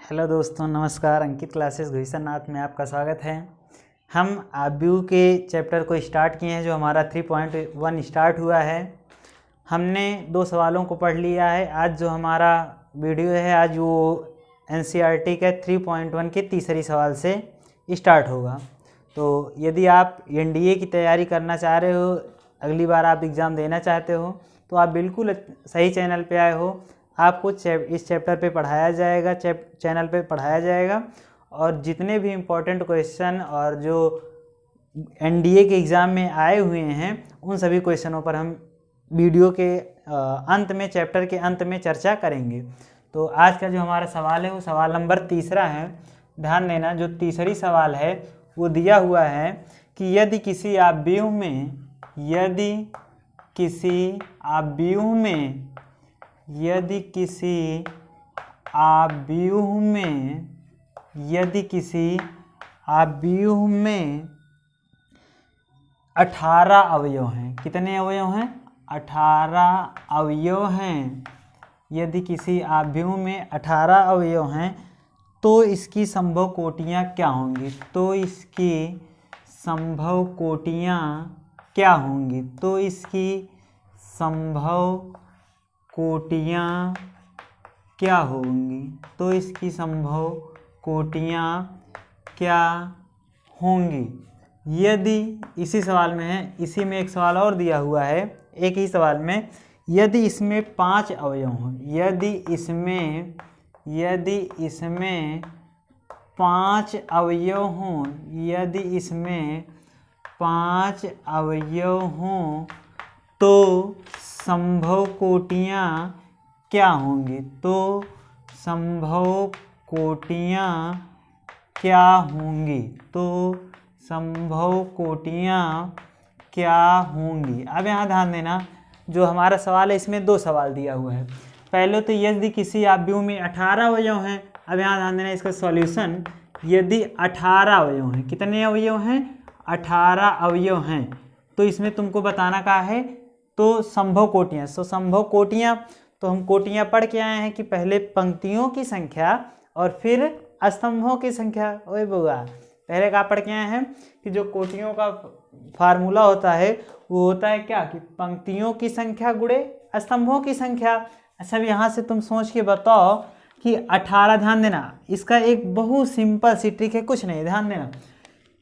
Hello दोस्तों, नमस्कार। अंकित classes Ghuisarnath में आपका स्वागत है। हम आब्यू के चैप्टर को स्टार्ट किए हैं, जो हमारा 3.1 स्टार्ट हुआ है। हमने 2 सवालों को पढ़ लिया है। आज जो हमारा वीडियो है, आज वो एनसीईआरटी के 3.1 के तीसरी सवाल से स्टार्ट होगा। तो यदि आप एनडीए की तैयारी करना चाह रहे हो, अगली बार आप एग्ज़ाम देना चाहते हो, तो आप बिल्कुल सही चैनल पे आए हो। आपको इस चैप्टर पे पढ़ाया जाएगा, चैनल पे पढ़ाया जाएगा, और जितने भी इम्पोर्टेंट क्वेश्चन और जो एनडीए के एग्ज़ाम में आए हुए हैं, उन सभी क्वेश्चनों पर हम वीडियो के अंत में, चैप्टर के अंत में चर्चा करेंगे। तो आज का जो हमारा सवाल है वो सवाल नंबर 3 है। ध्यान देना, जो तीसरी सवाल है वो दिया हुआ है कि यदि किसी आव्यूह में यदि किसी आव्यूह में 18 अवयव हैं। कितने अवयव हैं? 18 अवयव हैं। यदि किसी आव्यूह में 18 अवयव हैं तो इसकी संभव कोटियाँ क्या होंगी? संभव कोटियाँ क्या होंगी? यदि इसी सवाल में है, इसी में एक सवाल और दिया हुआ है, एक ही सवाल में, यदि इसमें 5 अवयव हों, यदि इसमें 5 अवयव हों, तो संभव कोटियाँ क्या होंगी? अब यहाँ ध्यान देना, जो हमारा सवाल है इसमें 2 सवाल दिया हुआ है। पहले तो यदि किसी आव्यूह में 18 अवयव हैं। अब यहाँ ध्यान देना, इसका सॉल्यूशन, यदि 18 अवयव हैं, कितने अवयव हैं? 18 अवयव हैं, तो इसमें तुमको बताना का है, तो संभव कोटियाँ। संभव कोटियाँ, तो हम कोटियाँ पढ़ के आए हैं कि पहले पंक्तियों की संख्या और फिर स्तंभों की संख्या। ओए बुआ, पहले का पढ़ के आए हैं कि जो कोटियों का फार्मूला होता है वो होता है क्या, कि पंक्तियों की संख्या गुणे स्तंभों की संख्या। अच्छा, यहाँ से तुम सोच के बताओ कि 18, ध्यान देना, इसका एक बहुत सिंपल सी ट्रिक है, कुछ नहीं, ध्यान देना।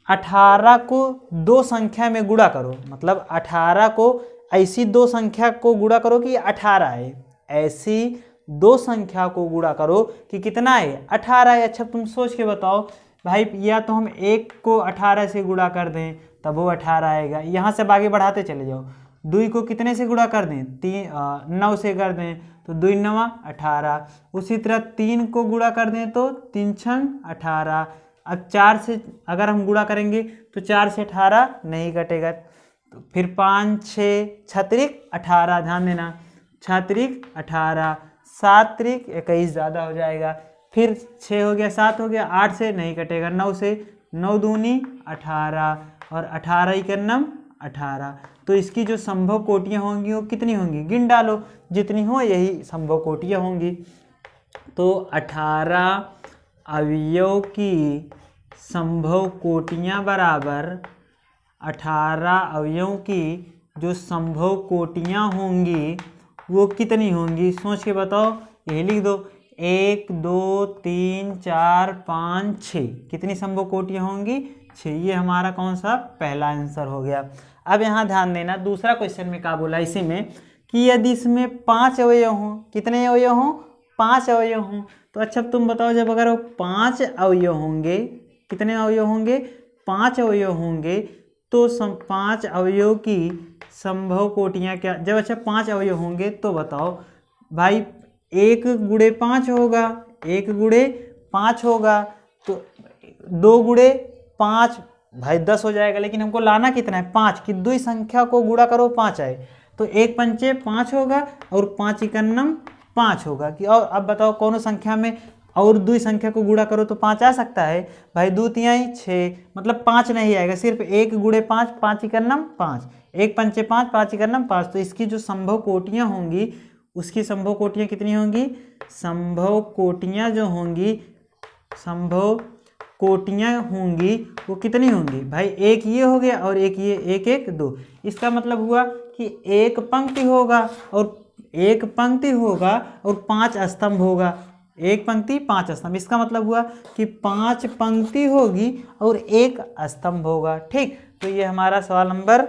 18 को 2 संख्या में गुणा करो, मतलब 18 को ऐसी 2 संख्या को गुणा करो कि 18 है, ऐसी 2 संख्या को गुणा करो कि कितना है? 18 है। अच्छा, तुम सोच के बताओ भाई, या तो हम 1 को 18 से गुणा कर दें तब वो 18 आएगा। यहाँ से आगे बढ़ाते चले जाओ। 2 को कितने से गुणा कर दें? 9 से कर दें, तो 2 9 18। उसी तरह 3 को गुणा कर दें तो 3 6 18। अब 4 से अगर हम गुणा करेंगे तो 4 से 18 नहीं कटेगा, तो फिर 5 6 छत्रिक 18। ध्यान देना, छत्रिक 18, 7 त्रिक 21 ज़्यादा हो जाएगा, फिर 6 हो गया, 7 हो गया, 8 से नहीं कटेगा, 9 से, 9 दूनी 18, और 18 इकन्नम 18। तो इसकी जो संभव कोटियाँ होंगी वो कितनी होंगी? गिन डालो, जितनी हो यही संभव कोटियाँ होंगी। तो 18 अवयव की संभव कोटियाँ बराबर 18 अवयव की जो संभव कोटियाँ होंगी वो कितनी होंगी? सोच के बताओ, यही लिख दो, 1 2 3 4 5 6। कितनी संभव कोटियाँ होंगी? 6। ये हमारा कौन सा पहला आंसर हो गया। अब यहाँ ध्यान देना, दूसरा क्वेश्चन में क्या बोला इसी में, कि यदि इसमें 5 अवयव हों, कितने अवयव हों? 5 अवयव हों। तो अच्छा, तुम बताओ, जब अगर वो 5 अवयव होंगे, कितने अवयव होंगे? 5 अवयव होंगे, तो 5 अवयव की संभव कोटियाँ क्या? जब अच्छा 5 अवयव होंगे तो बताओ भाई, 1 गुणे 5 होगा, 1 गुणे 5 होगा, तो 2 गुणे 5 भाई 10 हो जाएगा, लेकिन हमको लाना कितना है? 5 की 2 संख्या को गुणा करो, 5 आए, तो 1 पंचे 5 होगा, और 5 इकन्नम 5 होगा। कि और अब बताओ, कौन संख्या में और 2 संख्या को गुणा करो तो 5 आ सकता है भाई? 2 तिहाई 6, मतलब 5 नहीं आएगा, सिर्फ 1 गुणे 5, 5 इकन्नम 5, 1 पंचे 5, 5 इकन्नम 5। तो इसकी जो संभव कोटियाँ होंगी, उसकी संभव कोटियाँ कितनी होंगी? संभव कोटियाँ जो होंगी संभव कोटियां होंगी वो कितनी होंगी भाई, एक ये हो गया और एक ये, एक एक दो। इसका मतलब हुआ कि एक पंक्ति होगा और 5 स्तंभ होगा, एक पंक्ति 5 स्तंभ। इसका मतलब हुआ कि 5 पंक्ति होगी और 1 स्तंभ होगा। ठीक, तो ये हमारा सवाल नंबर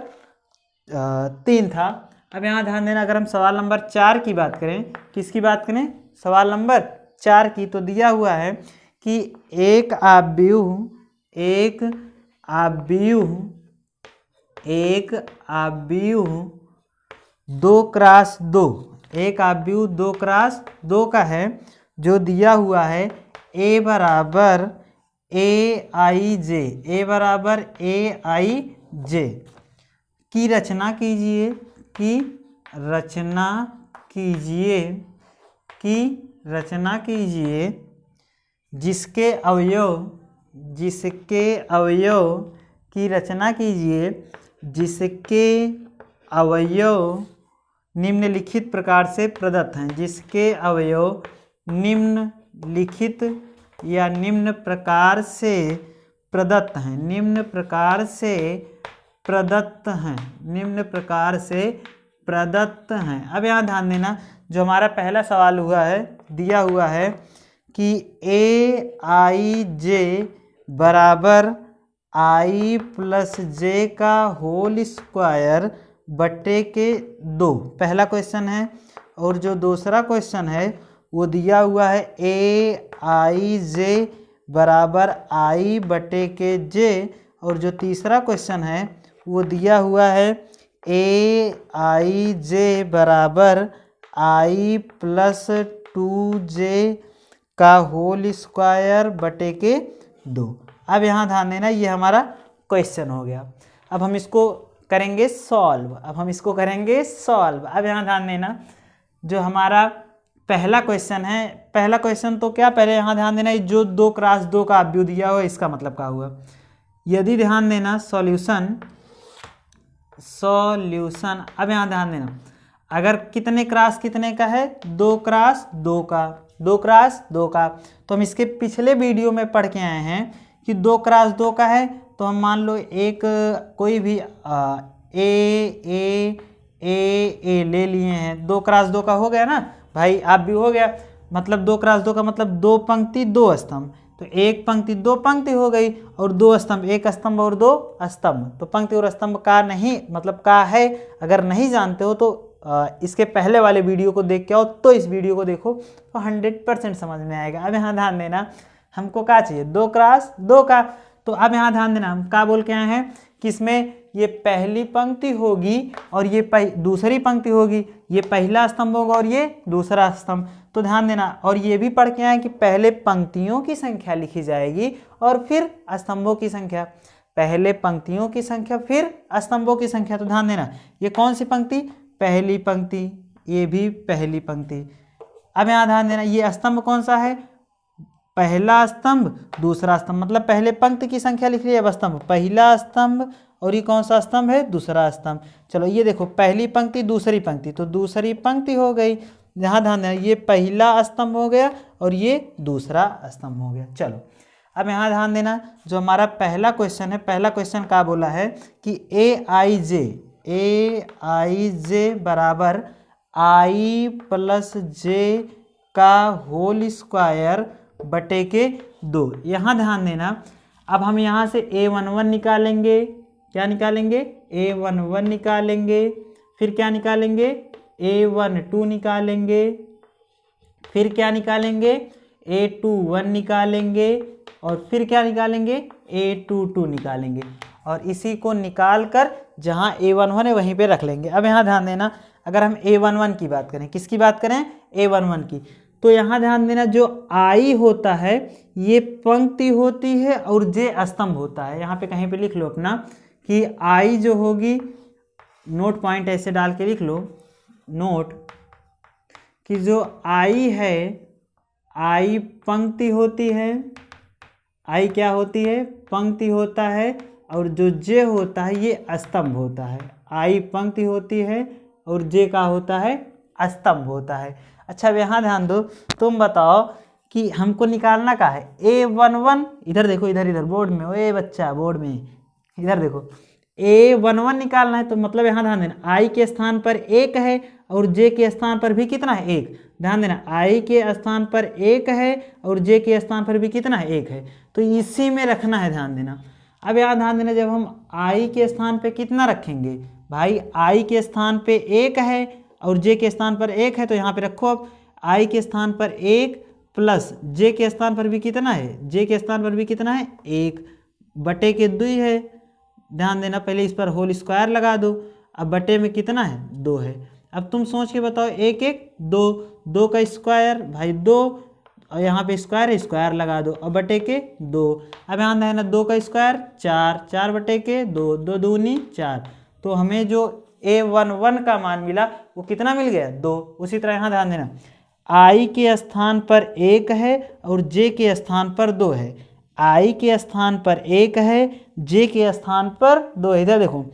3 था। अब यहाँ ध्यान देना, अगर हम सवाल नंबर 4 की बात करें, किसकी बात करें, सवाल नंबर 4 की, तो दिया हुआ है कि एक आव्यूह 2x2, एक आव्यूह 2x2 का है, जो दिया हुआ है a बराबर aij की रचना कीजिए जिसके अवयव निम्नलिखित प्रकार से प्रदत्त हैं, जिसके अवयव निम्नलिखित या निम्न प्रकार से प्रदत्त हैं। अब यहाँ ध्यान देना, जो हमारा पहला सवाल हुआ है, दिया हुआ है कि aij बराबर i प्लस j का होल स्क्वायर बटे के 2, पहला क्वेश्चन है। और जो दूसरा क्वेश्चन है वो दिया हुआ है aij बराबर i बटे के j, और जो तीसरा क्वेश्चन है वो दिया हुआ है aij बराबर i प्लस 2j का होल स्क्वायर बटे के 2। अब यहाँ ध्यान देना, ये हमारा क्वेश्चन हो गया। अब हम इसको करेंगे सॉल्व। अब यहाँ ध्यान देना, जो हमारा पहला क्वेश्चन है, पहला क्वेश्चन तो क्या, पहले यहाँ ध्यान देना, जो 2x2 का आव्यूह दिया हुआ, इसका मतलब क्या हुआ। यदि ध्यान देना सॉल्यूशन, अब यहाँ ध्यान देना, अगर कितने क्रॉस कितने का है, 2x2 का, तो हम इसके पिछले वीडियो में पढ़ के आए हैं कि 2x2 का है, तो हम मान लो एक कोई भी ए ले लिए हैं, 2x2 का हो गया ना भाई, आप भी हो गया, मतलब 2x2 का मतलब 2 पंक्ति 2 स्तंभ, तो एक पंक्ति 2 पंक्ति हो गई, और 2 स्तंभ, एक स्तंभ और 2 स्तंभ, तो पंक्ति और स्तंभ का नहीं मतलब का है। अगर नहीं जानते हो तो इसके पहले वाले वीडियो को देख के आओ, तो इस वीडियो को देखो तो 100% समझ में आएगा। अब यहाँ ध्यान देना, हमको क्या चाहिए, 2x2 का, तो अब यहाँ ध्यान देना, हम क्या बोल के आए हैं कि इसमें ये पहली पंक्ति होगी और ये दूसरी पंक्ति होगी, ये पहला स्तंभ होगा और ये दूसरा स्तंभ। तो ध्यान देना, और ये भी पढ़ के आए कि पहले पंक्तियों की संख्या लिखी जाएगी और फिर स्तंभों की संख्या, पहले पंक्तियों की संख्या फिर स्तंभों की संख्या। तो ध्यान देना, ये कौन सी पंक्ति, पहली पंक्ति, ये भी पहली पंक्ति। अब यहाँ ध्यान देना, ये स्तंभ कौन सा है, पहला स्तंभ दूसरा स्तंभ, मतलब पहले पंक्ति की संख्या लिख लिया, अब स्तंभ पहला स्तंभ, और ये कौन सा स्तंभ है, दूसरा स्तंभ। चलो ये देखो, पहली पंक्ति दूसरी पंक्ति, तो दूसरी पंक्ति हो गई। यहाँ ध्यान देना, ये पहला स्तंभ हो गया और ये दूसरा स्तंभ हो गया। चलो अब यहाँ ध्यान देना, जो हमारा पहला क्वेश्चन है, पहला क्वेश्चन क्या बोला है कि aij बराबर i प्लस j का होल स्क्वायर बटे के 2। यहाँ ध्यान देना, अब हम यहाँ से a11 निकालेंगे, क्या निकालेंगे, a11 निकालेंगे, फिर क्या निकालेंगे, a12 निकालेंगे, फिर क्या निकालेंगे, a21 निकालेंगे, और फिर क्या निकालेंगे, a22 निकालेंगे, और इसी को निकाल कर जहाँ a11 है वहीं पे रख लेंगे। अब यहाँ ध्यान देना, अगर हम a11 की बात करें, किसकी बात करें, a11 की, तो यहाँ ध्यान देना, जो आई होता है ये पंक्ति होती है और जे स्तंभ होता है। यहाँ पे कहीं पे लिख लो अपना कि आई जो होगी, नोट पॉइंट ऐसे डाल के लिख लो, नोट कि जो आई है, आई पंक्ति होती है, आई क्या होती है, पंक्ति होता है, और जो जे होता है ये स्तंभ होता है। आई पंक्ति होती है और जे का होता है, स्तंभ होता है। अच्छा अब यहाँ ध्यान दो, तुम बताओ कि हमको निकालना क्या है, A11, इधर देखो, इधर बोर्ड में, ए बच्चा बोर्ड में इधर देखो, A11 निकालना है। तो मतलब यहाँ ध्यान देना, I के स्थान पर 1 है और J के स्थान पर भी कितना है, 1। ध्यान देना, I के स्थान पर 1 है और J के स्थान पर भी कितना है, 1 है। तो इसी में रखना है, ध्यान देना। अब यहाँ ध्यान देना, जब हम I के स्थान पे कितना रखेंगे भाई, I के स्थान पे 1 है और J के स्थान पर 1 है, तो यहाँ पे रखो अब I के स्थान पर 1 प्लस J के स्थान पर भी कितना है, J के स्थान पर भी कितना है, 1 बटे के 2 है। ध्यान देना, पहले इस पर होल स्क्वायर लगा दो, अब बटे में कितना है, 2 है। अब तुम सोच के बताओ, 1 1 2, 2 का स्क्वायर भाई 2, और यहाँ पे स्क्वायर है, स्क्वायर लगा दो, अब बटे के 2। अब यहाँ देना 2 का स्क्वायर 4, 4 बटे के 2, 2 दूनी 4। तो हमें जो A11 का मान मिला वो कितना मिल गया, 2। उसी तरह यहाँ ध्यान देना, I के स्थान पर 1 है और J के स्थान पर 2 है। I के स्थान पर 1 है, J के स्थान पर 2 है। इधर देखो,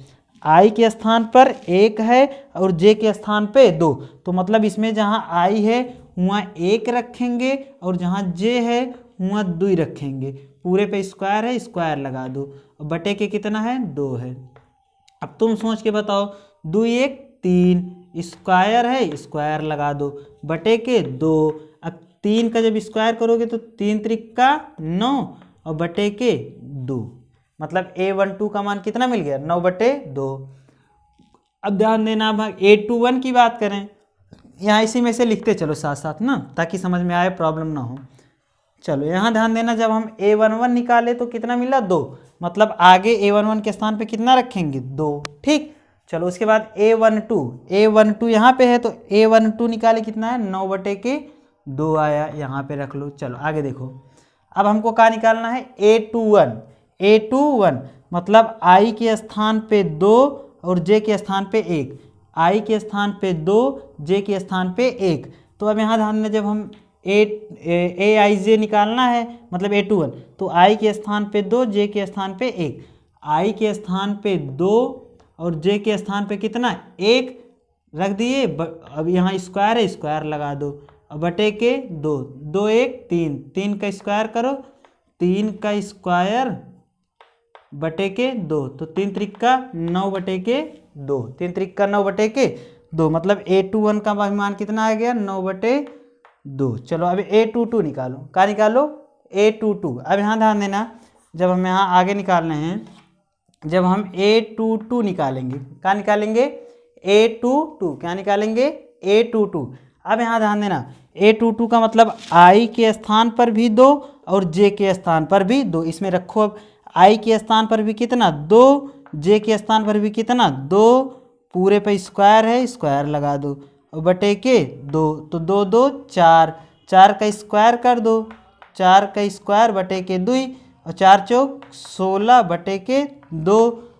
I के स्थान पर 1 है और J के स्थान पे 2। तो मतलब इसमें जहाँ I है वहाँ 1 रखेंगे और जहाँ J है वहाँ 2 रखेंगे। पूरे पे स्क्वायर है, स्क्वायर लगा दो, और बटे के कितना है, 2 है। अब तुम सोच के बताओ, 2 1 3, स्क्वायर है, स्क्वायर लगा दो, बटे के 2। अब 3 का जब स्क्वायर करोगे तो 3 त्रिका 9 और बटे के 2, मतलब A12 का मान कितना मिल गया, 9 बटे 2। अब ध्यान देना, भाग A21 की बात करें, यहाँ इसी में से लिखते चलो साथ साथ ना, ताकि समझ में आए, प्रॉब्लम ना हो। चलो यहाँ ध्यान देना, जब हम A11 निकाले तो कितना मिला, 2, मतलब आगे A11 के स्थान पे कितना रखेंगे, 2। ठीक, चलो उसके बाद A12 यहाँ पे है, तो A12 निकाले कितना है, 9 बटे के 2 आया, यहाँ पे रख लो। चलो आगे देखो, अब हमको क्या निकालना है, A21 मतलब I के स्थान पे 2 और J के स्थान पे 1, I के स्थान पे 2, J के स्थान पे 1। तो अब यहाँ ध्यान में, जब हम AIJ निकालना है, मतलब A21, तो I के स्थान पे 2, J के स्थान पे 1, I के स्थान पे 2 और J के स्थान पे कितना, 1 रख दिए। अब यहाँ स्क्वायर है, स्क्वायर लगा दो, अब बटे के 2, 2 1 3, 3 का स्क्वायर करो, 3 का स्क्वायर बटे के 2, तो 3 त्रिका 9 बटे के 2, 3 त्रिका 9 बटे के 2, मतलब A21 का मान कितना आ गया, 9 बटे 2। चलो अब A22 निकालो, क्या निकालो, A22। अब यहाँ ध्यान देना, जब हम यहाँ आगे निकालने हैं, जब हम A22 निकालेंगे, क्या निकालेंगे, A22, क्या निकालेंगे, A22। अब यहाँ ध्यान देना, A22 का मतलब I के स्थान पर भी 2 और J के स्थान पर भी 2, इसमें रखो। अब I के स्थान पर भी कितना, 2, J के स्थान पर भी कितना, 2, पूरे पे स्क्वायर है, स्क्वायर लगा दो, और बटे के 2, तो 2 2 4, 4 का स्क्वायर कर दो, 4 का स्क्वायर बटे के 2, और 4 चौक 16 बटे के 2,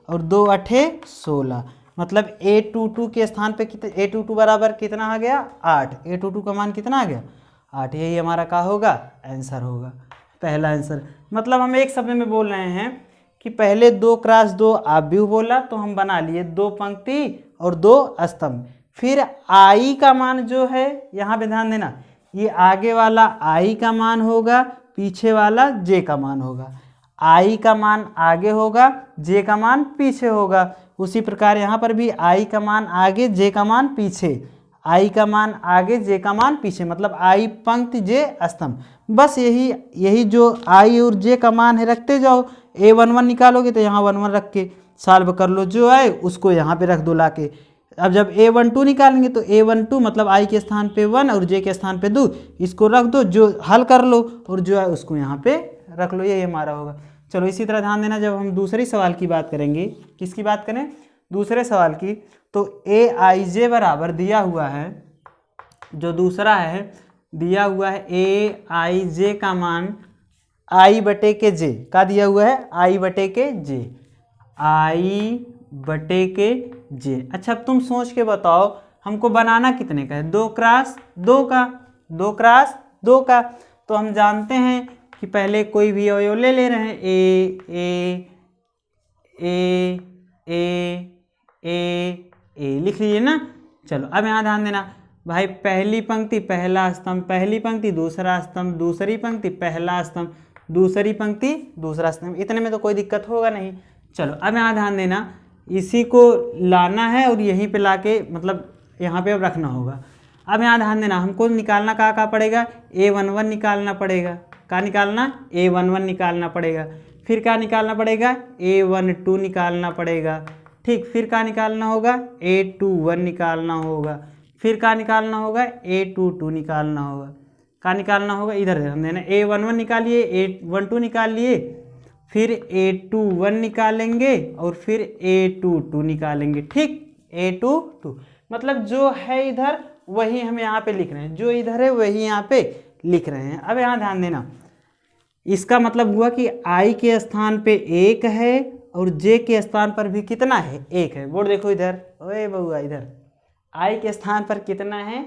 और 2 अठे 16, मतलब A22 के स्थान पे कितना, A22 बराबर कितना आ गया, 8। A22 का मान कितना आ गया, 8। यही हमारा क्या होगा, आंसर होगा, पहला आंसर। मतलब हम एक शब्द में बोल रहे हैं कि पहले 2 क्रॉस 2 आव्यूह बोला तो हम बना लिए 2 पंक्ति और 2 स्तंभ। फिर I का मान जो है, यहाँ पे ध्यान देना, ये आगे वाला I का मान होगा, पीछे वाला J का मान होगा। I का मान आगे होगा, J का मान पीछे होगा। उसी प्रकार यहाँ पर भी I का मान आगे, J का मान पीछे, I का मान आगे, J का मान पीछे, मतलब I पंक्ति, J स्तंभ। बस यही जो I और J का मान है रखते जाओ। A11 निकालोगे तो यहाँ 1 1 रख के सॉल्व कर लो, जो आए उसको यहाँ पे रख दो लाके। अब जब A12 निकालेंगे तो A12 मतलब I के स्थान पे 1 और J के स्थान पे 2, इसको रख दो, जो हल कर लो, और जो है उसको यहाँ पे रख लो, यही हमारा होगा। चलो इसी तरह ध्यान देना, जब हम दूसरी सवाल की बात करेंगे, किसकी बात करें, दूसरे सवाल की, तो AIJ बराबर दिया हुआ है, जो दूसरा है दिया हुआ है AIJ का मान I बटे के J का दिया हुआ है, I बटे के J, I बटे के J। अच्छा अब तुम सोच के बताओ, हमको बनाना कितने का है, 2 क्रॉस 2 का, 2 क्रॉस 2 का। तो हम जानते हैं कि पहले कोई भी अवयव ले रहे हैं, ए लिख लीजिए ना। चलो अब यहाँ ध्यान देना, भाई पहली पंक्ति पहला स्तंभ, पहली पंक्ति दूसरा स्तंभ, दूसरी पंक्ति पहला स्तंभ, दूसरी पंक्ति दूसरा स्तंभ, इतने में तो कोई दिक्कत होगा नहीं। चलो अब यहाँ ध्यान देना, इसी को लाना है और यहीं पे लाके मतलब यहाँ पे अब रखना होगा। अब यहाँ ध्यान देना, हमको निकालना कहाँ पड़ेगा, A11 निकालना पड़ेगा। क्या निकालना, A11 निकालना पड़ेगा। फिर क्या निकालना पड़ेगा, A12 निकालना पड़ेगा। ठीक, फिर क्या निकालना होगा, A21 निकालना होगा। फिर क्या निकालना होगा, A22 निकालना होगा। क्या निकालना होगा, इधर ध्यान देना, A11 निकालिए, A12 निकाल लिए, फिर A21 निकालेंगे और फिर A22 निकालेंगे। ठीक, A22 मतलब जो है इधर वही हम यहाँ पे लिख रहे हैं, जो इधर है वही यहाँ पे लिख रहे हैं। अब यहाँ ध्यान देना, इसका मतलब हुआ कि I के स्थान पे 1 है और J के स्थान पर भी कितना है, 1 है। बोर्ड देखो इधर, ओए बउआ इधर, I के स्थान पर कितना है,